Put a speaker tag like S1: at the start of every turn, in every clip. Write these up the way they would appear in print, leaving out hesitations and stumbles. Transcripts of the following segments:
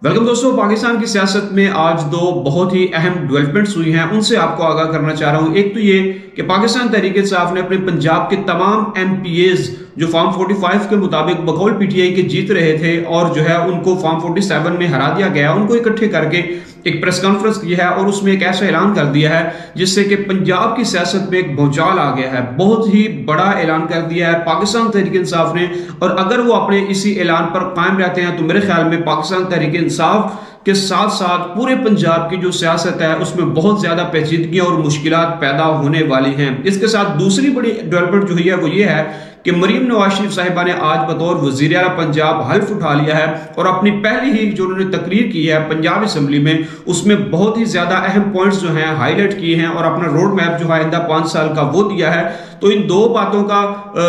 S1: Welcome दोस्तों। पाकिस्तान की सियासत में आज दो बहुत ही अहम डेवलपमेंट्स हुई हैं, उनसे आपको आगाह करना चाह रहा हूं। एक तो ये कि पाकिस्तान तहरीक इंसाफ ने अपने पंजाब के तमाम एमपीएज जो फॉर्म 45 के मुताबिक बकौल पीटीआई के जीत रहे थे और जो है उनको फॉर्म 47 में हरा दिया गया, उनको इकट्ठे करके एक प्रेस कॉन्फ्रेंस की है और उसमें एक ऐसा ऐलान कर दिया है जिससे कि पंजाब की सियासत में एक भूचाल आ गया है। बहुत ही बड़ा ऐलान कर दिया है पाकिस्तान तहरीक इंसाफ ने, और अगर वो अपने इसी ऐलान पर कायम रहते हैं तो मेरे ख्याल में पाकिस्तान तहरीक इंसाफ के साथ साथ पूरे पंजाब की जो सियासत है उसमें बहुत ज्यादा पेचीदगियां और मुश्किलात पैदा होने वाली हैं। इसके साथ दूसरी बड़ी डेवलपमेंट जो हुई है वो ये है कि मरीम नवाज शरीफ साहिबा ने आज बतौर वजीर आला पंजाब हल्फ उठा लिया है और अपनी पहली ही जो उन्होंने तकरीर की है पंजाब असम्बली में, उसमें बहुत ही ज्यादा अहम पॉइंट्स जो हैं हाईलाइट किए हैं और अपना रोड मैप जो है आइंदा 5 साल का वो दिया है। तो इन दो बातों का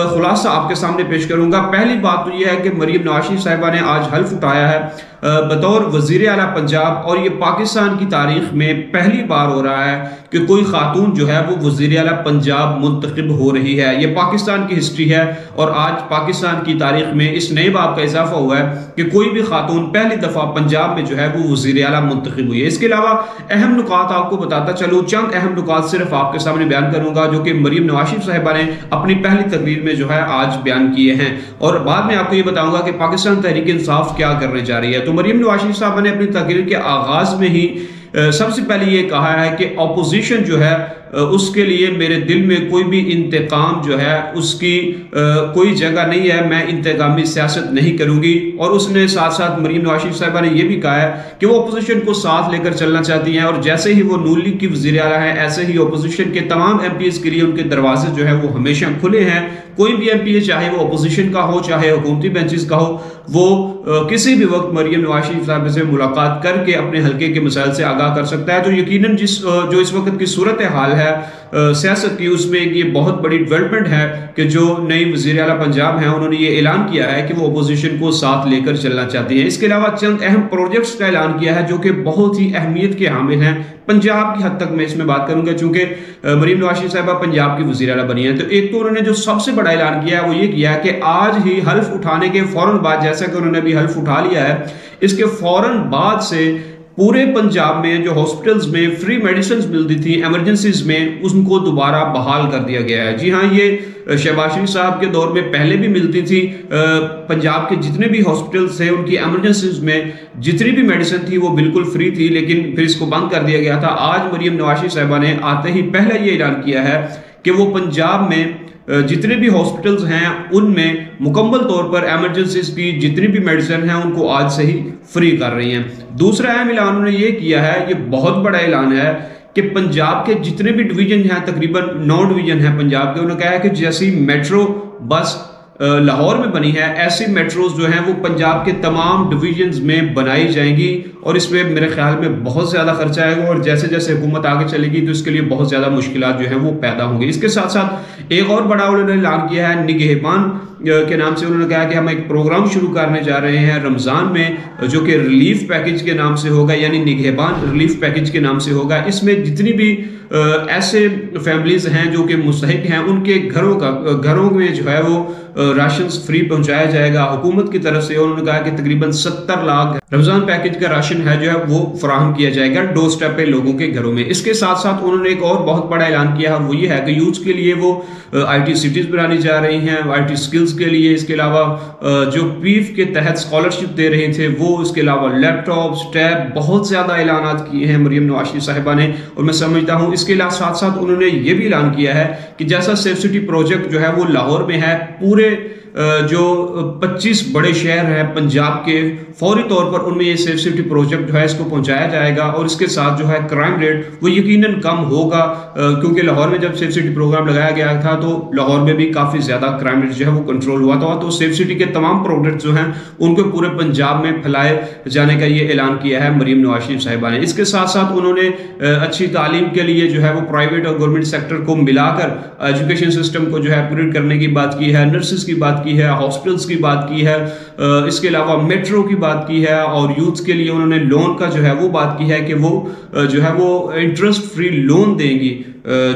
S1: खुलासा आपके सामने पेश करूंगा। पहली बात तो यह है कि मरीम नवाज शरीफ साहिबा ने आज हल्फ उठाया है बतौर वजीर आला पंजाब, और ये पाकिस्तान की तारीख में पहली बार हो रहा है कि कोई खातून जो है वो वजीर आला पंजाब मुंतखब हो रही है। ये पाकिस्तान की हिस्ट्री है और आज पाकिस्तान की तारीख में इस नए बाब का इजाफा हुआ है कि कोई भी खातून पहली दफा पंजाब में जो है वो वजीर आला मुंतखब हुई है। इसके अलावा अहम नुकात आपको बताता चलूं, चंद अहम नुकात सिर्फ आपके सामने बयान करूंगा जो कि मरीम नवाज शरीफ साहिबा ने अपनी पहली तकरीर में जो है आज बयान किए हैं, और बाद में आपको ये बताऊंगा कि पाकिस्तान तहरीक इंसाफ क्या करने जा रही है। तो मरीम नवाज शरीफ साहबा ने अपनी तकरीर के आगाज में ही सबसे पहले ये कहा है कि ऑपोजिशन जो है उसके लिए मेरे दिल में कोई भी इंतकाम जो है उसकी कोई जगह नहीं है, मैं इंतकामी सियासत नहीं करूंगी। और उसने साथ साथ मरीम नवाज शरीफ साहिबा ने यह भी कहा है कि वो अपोजिशन को साथ लेकर चलना चाहती हैं, और जैसे ही वो नून लीग की वजीर आला है ऐसे ही अपोजिशन के तमाम एमपीएस के लिए उनके दरवाजे जो है वो हमेशा खुले हैं। कोई भी एमपीए चाहे वो अपोजिशन का हो चाहे हुकूमती बेंचेस का हो, वो किसी भी वक्त मरीम नवाज शरीफ साहब से मुलाकात करके अपने हल्के के मसाइल से आगाह कर सकता है। तो यकीनन जो इस वक्त की सूरत हाल है सियासत की, उसमें ये बहुत बड़ी डेवलपमेंट है कि जो नई वजीर आला पंजाब हैं उन्होंने ये ऐलान किया है कि वो अपोजिशन को साथ लेकर चलना चाहती हैं। इसके अलावा चंद अहम प्रोजेक्ट्स का ऐलान किया है जो कि बहुत ही अहमियत के हामिल हैं पंजाब की हद तक। मैं इसमें बात करूंगा चूंकि मरीम नवाज शरीफ साहिबा पंजाब की वजीर आला बनी है। तो एक तो उन्होंने जो सबसे बड़ा ऐलान किया है वो ये किया है कि आज ही हल्फ उठाने के फौरन बाद, जैसा कि उन्होंने अभी हल्फ उठा लिया है, इसके फौरन बाद से पूरे पंजाब में जो हॉस्पिटल्स में फ्री मेडिसिन मिलती थी इमरजेंसीज में, उनको दोबारा बहाल कर दिया गया है। जी हाँ, ये शहबाज शरीफ साहब के दौर में पहले भी मिलती थी। पंजाब के जितने भी हॉस्पिटल्स थे उनकी इमरजेंसीज में जितनी भी मेडिसिन थी वो बिल्कुल फ्री थी, लेकिन फिर इसको बंद कर दिया गया था। आज मरीम नवाज शरीफ साहिबा ने आते ही पहले ये ऐलान किया है कि वो पंजाब में जितने भी हॉस्पिटल्स हैं उनमें मुकम्मल तौर पर इमरजेंसीज की जितनी भी मेडिसिन हैं उनको आज से ही फ्री कर रही हैं। दूसरा अहम ऐलान उन्होंने ये किया है, ये बहुत बड़ा ऐलान है कि पंजाब के जितने भी डिवीजन हैं, तकरीबन 9 डिवीजन हैं पंजाब के, उन्होंने कहा है कि जैसी मेट्रो बस लाहौर में बनी है ऐसी मेट्रोज जो हैं वो पंजाब के तमाम डिवीजन्स में बनाई जाएंगी, और इसमें मेरे ख्याल में बहुत ज़्यादा खर्चा आएगा और जैसे जैसे हुकूमत आगे चलेगी तो इसके लिए बहुत ज़्यादा मुश्किलात जो हैं वो पैदा होंगी। इसके साथ साथ एक और बड़ा उन्होंने ऐलान किया है निगहबान के नाम से। उन्होंने कहा कि हम एक प्रोग्राम शुरू करने जा रहे हैं रमज़ान में जो कि रिलीफ पैकेज के नाम से होगा, यानी निगहबान रिलीफ पैकेज के नाम से होगा। इसमें जितनी भी ऐसे फैमिलीज हैं जो कि मुस्तहिक हैं उनके घरों में जो है वो राशन फ्री पहुंचाया जाएगा हुकूमत की तरफ से। उन्होंने कहा कि तकरीबन 70 लाख रमजान पैकेज का राशन है जो है वो फराहम किया जाएगा डोर स्टेप पे लोगों के घरों में। इसके साथ साथ उन्होंने एक और बहुत बड़ा ऐलान किया है, वो ये है कि यूथ के लिए वो IT सिटीज बनानी जा रही हैं IT स्किल्स के लिए। इसके अलावा जो पीफ के तहत स्कॉलरशिप दे रहे थे वो, इसके अलावा लैपटॉप्स टैब, बहुत ज्यादा ऐलान किए हैं मरीम नवाज शरीफ साहिबा ने, और मैं समझता हूँ इसके साथ साथ उन्होंने ये भी ऐलान किया है कि जैसा सेफ सिटी प्रोजेक्ट जो है वो लाहौर में है, पूरे जो 25 बड़े शहर हैं पंजाब के, फौरी तौर पर उनमें ये सेफ सिटी प्रोजेक्ट जो है इसको पहुंचाया जाएगा, और इसके साथ जो है क्राइम रेट वो यकीनन कम होगा, क्योंकि लाहौर में जब सेफ सिटी प्रोग्राम लगाया गया था तो लाहौर में भी काफी ज्यादा क्राइम रेट जो है वो कंट्रोल हुआ था। तो सेफ सिटी के तमाम प्रोजेक्ट जो हैं उनको पूरे पंजाब में फैलाए जाने का ये ऐलान किया है मरीम नवाज शरीफ साहिबा ने। इसके साथ साथ उन्होंने अच्छी तालीम के लिए जो है वो प्राइवेट और गवर्नमेंट सेक्टर को मिलाकर एजुकेशन सिस्टम को जो है अपग्रेड करने की बात की है, नर्सेज की बात की है, हॉस्पिटल्स की बात की है, इसके अलावा मेट्रो की बात की है, और यूथ के लिए उन्होंने लोन का जो है वो बात की है कि वो जो है वो इंटरेस्ट फ्री लोन देंगी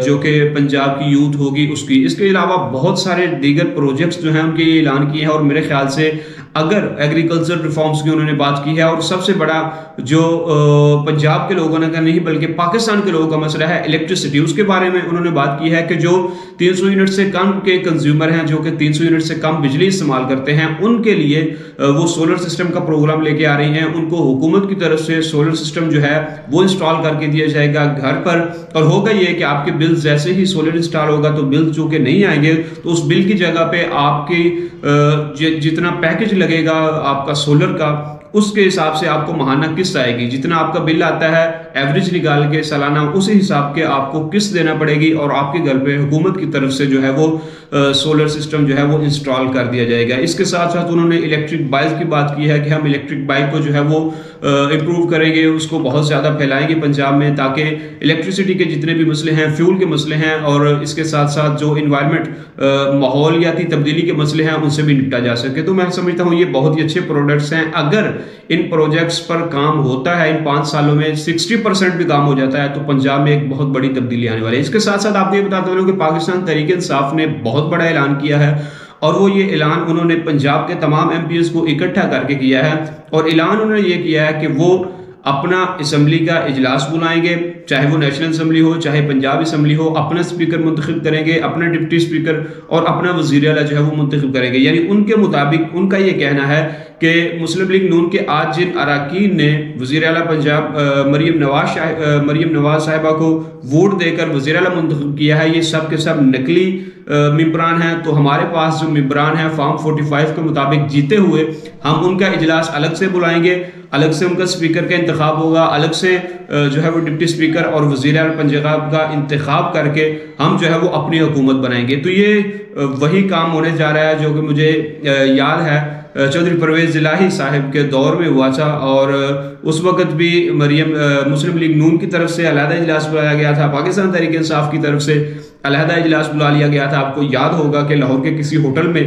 S1: जो कि पंजाब की यूथ होगी उसकी। इसके अलावा बहुत सारे दीगर प्रोजेक्ट्स जो हैं उनके ऐलान किए हैं, और मेरे ख्याल से अगर एग्रीकल्चर रिफॉर्म्स की उन्होंने बात की है, और सबसे बड़ा जो पंजाब के लोगों ने का नहीं बल्कि पाकिस्तान के लोगों का मसला है इलेक्ट्रिसिटी, उसके बारे में उन्होंने बात की है कि जो 300 यूनिट से कम के कंज्यूमर हैं, जो कि 300 यूनिट से कम बिजली इस्तेमाल करते हैं, उनके लिए वो सोलर सिस्टम का प्रोग्राम लेके आ रही हैं। उनको हुकूमत की तरफ से सोलर सिस्टम जो है वो इंस्टॉल करके दिया जाएगा घर पर, और होगा ये कि आपके बिल जैसे ही सोलर इंस्टॉल होगा तो बिल जो कि नहीं आएंगे, तो उस बिल की जगह पे आपकी जितना पैकेज लगेगा आपका सोलर का, उसके हिसाब से आपको महाना किस्त आएगी। जितना आपका बिल आता है एवरेज निकाल के सालाना, उसी हिसाब के आपको किस्त देना पड़ेगी, और आपके घर पे हुकूमत की तरफ से जो है वो सोलर सिस्टम जो है वो इंस्टॉल कर दिया जाएगा। इसके साथ साथ उन्होंने इलेक्ट्रिक बाइक की बात की है कि हम इलेक्ट्रिक बाइक को जो है वो इम्प्रूव करेंगे, उसको बहुत ज़्यादा फैलाएंगे पंजाब में, ताकि इलेक्ट्रिसिटी के जितने भी मसले हैं, फ्यूल के मसले हैं, और इसके साथ साथ जो इन्वायरमेंट माहौलियाती तब्दीली के मसले हैं उनसे भी निपटा जा सके। तो मैं समझता हूँ ये बहुत ही अच्छे प्रोडक्ट्स हैं। अगर इन प्रोजेक्ट्स पर काम होता है, इन 5 सालों में 60% भी काम हो जाता है, तो पंजाब में एक बहुत बड़ी तब्दीली आने वाली है। इसके साथ साथ आपको ये बताते हुए कि पाकिस्तान तहरीक इंसाफ ने बहुत बड़ा ऐलान किया है, और वो ये ऐलान उन्होंने पंजाब के तमाम एमपीएस को इकट्ठा करके किया है, और ऐलान उन्होंने ये किया है कि वो अपना असम्बली का इजलास बुलाएंगे, चाहे वो नेशनल असम्बली हो चाहे पंजाब असम्बली हो, अपना स्पीकर मुंतखब करेंगे, अपना डिप्टी स्पीकर और अपना वजीर आला जो है वो मुंतखब करेंगे। यानी उनके मुताबिक उनका ये कहना है कि मुस्लिम लीग नून के आज जिन अरकान ने वजीर आला पंजाब मरियम नवाज साहिबा को वोट देकर वजीर आला मुंतखब किया है, ये सब के सब नकली मेंबरान हैं। तो हमारे पास जो मेंबरान हैं फॉर्म 45 के मुताबिक जीते हुए, हम उनका इजलास अलग से बुलाएंगे, अलग से उनका स्पीकर का इंतखाब होगा, अलग से जो है वो डिप्टी स्पीकर और वजीर आला पंजाब का इंतखाब करके हम जो है वो अपनी हुकूमत बनाएंगे। तो ये वही काम होने जा रहा है जो कि मुझे याद है चौधरी परवेज जिलाही साहिब के दौर में हुआ था, और उस वक्त भी मुस्लिम लीग नून की तरफ से अलहदा इजलास बुलाया गया था, पाकिस्तान तहरीक इंसाफ की तरफ से अलहदा इजलास बुला लिया गया था। आपको याद होगा कि लाहौर के किसी होटल में,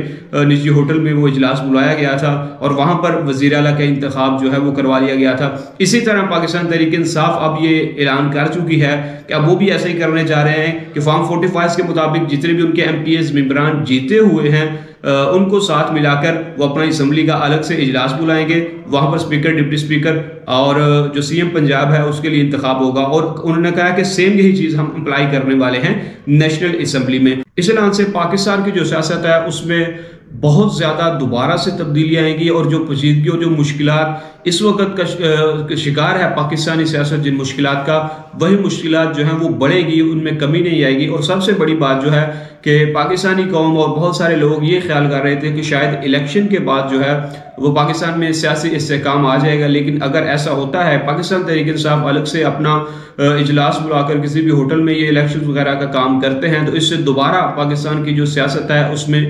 S1: निजी होटल में वो इजलास बुलाया गया था, और वहां पर वजीर आला का इंतखाब जो है वो करवा लिया गया था। इसी तरह पाकिस्तान तहरीक इंसाफ अब ये ऐलान कर चुकी है कि अब वो भी ऐसे ही करने जा रहे हैं कि फॉर्म 45 के मुताबिक जितने भी उनके एमपीएस मेंबरान जीते हुए हैं उनको साथ मिलाकर वो अपना असम्बली का अलग से इजलास बुलाएंगे, वहां पर स्पीकर, डिप्टी स्पीकर और जो सीएम पंजाब है उसके लिए इंतखाब होगा। और उन्होंने कहा कि सेम यही चीज हम अप्लाई करने वाले हैं नेशनल असम्बली में। इस ऐलान से पाकिस्तान की जो सियासत है उसमें बहुत ज्यादा दोबारा से तब्दीली आएंगी, और जो पेचीदगी और जो मुश्किलात इस वक्त का शिकार है पाकिस्तानी सियासत, जिन मुश्किलात का, वही मुश्किलात जो हैं वो बढ़ेगी, उनमें कमी नहीं आएगी। और सबसे बड़ी बात जो है कि पाकिस्तानी कौम और बहुत सारे लोग ये ख्याल कर रहे थे कि शायद इलेक्शन के बाद जो है वो पाकिस्तान में सियासी इस्तेहकाम आ जाएगा, लेकिन अगर ऐसा होता है, पाकिस्तान तहरीक इंसाफ अलग से अपना इजलास बुलाकर किसी भी होटल में ये इलेक्शन वगैरह का काम करते हैं, तो इससे दोबारा पाकिस्तान की जो सियासत है उसमें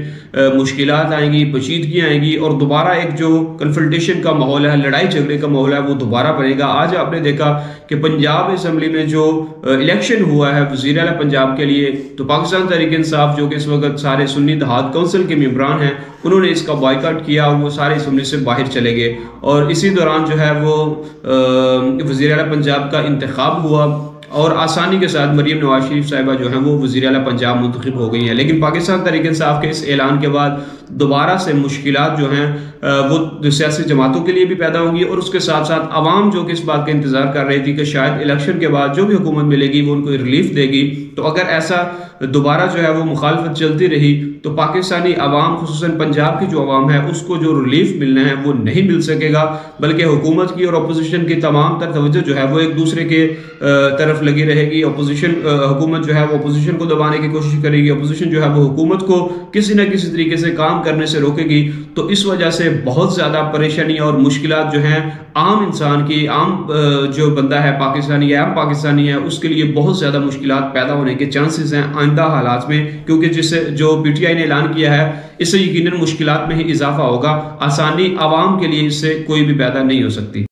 S1: मुश्किलात आएंगी, पेचीदगी आएंगी, और दोबारा एक जो कन्फ्रंटेशन का माहौल है, लड़ाई झगड़े का माहौल है, वो दोबारा बनेगा। आज आपने देखा कि पंजाब असम्बली में जो इलेक्शन हुआ है वज़ीर आला पंजाब के लिए, तो पाकिस्तान तहरीक इंसाफ जो कि इस वक्त सारे सुन्नी इत्तेहाद काउंसिल के मेंबरान हैं, उन्होंने इसका बॉयकॉट किया और वो सारे असम्बली से बाहर चले गए। और इसी दौरान जो है वो वज़ीर आला पंजाब का इंतखाब हुआ, और आसानी के साथ मरियम नवाज शरीफ साहिबा जो है वो वज़ीर आला पंजाब मुंतखब हो गई हैं। लेकिन पाकिस्तान तहरीक इंसाफ के इस ऐलान के बाद दोबारा से मुश्किलात जो हैं वो सियासी जमातों के लिए भी पैदा होंगी, और उसके साथ साथ आवाम जो कि इस बात का इंतजार कर रही थी कि शायद इलेक्शन के बाद जो भी हुकूमत मिलेगी वो उनको रिलीफ देगी, तो अगर ऐसा दोबारा जो है वो मुखालफत चलती रही तो पाकिस्तानी अवाम, खुसूसन पंजाब की जो अवाम है, उसको जो रिलीफ मिलना है वो नहीं मिल सकेगा, बल्कि हुकूमत की और अपोजिशन की तमाम तर तवज्जो जो है वो एक दूसरे के तरफ लगी रहेगी। अपोजिशन हुकूमत जो है वो अपोजिशन को दबाने की कोशिश करेगी, अपोजिशन जो है वो हुकूमत को किसी न किसी तरीके से काम करने से रोकेगी। तो इस वजह से बहुत ज़्यादा परेशानी और मुश्किलात जो हैं आम इंसान की, आम जो बंदा है पाकिस्तानी या आम पाकिस्तानी है, उसके लिए बहुत ज़्यादा मुश्किलात पैदा होने के चांसेस हैं आइंदा हालात में, क्योंकि जिससे जो PTI ने ऐलान किया है इससे यकीनन मुश्किलात में ही इजाफा होगा। आसानी आवाम के लिए इससे कोई भी पैदा नहीं हो सकती।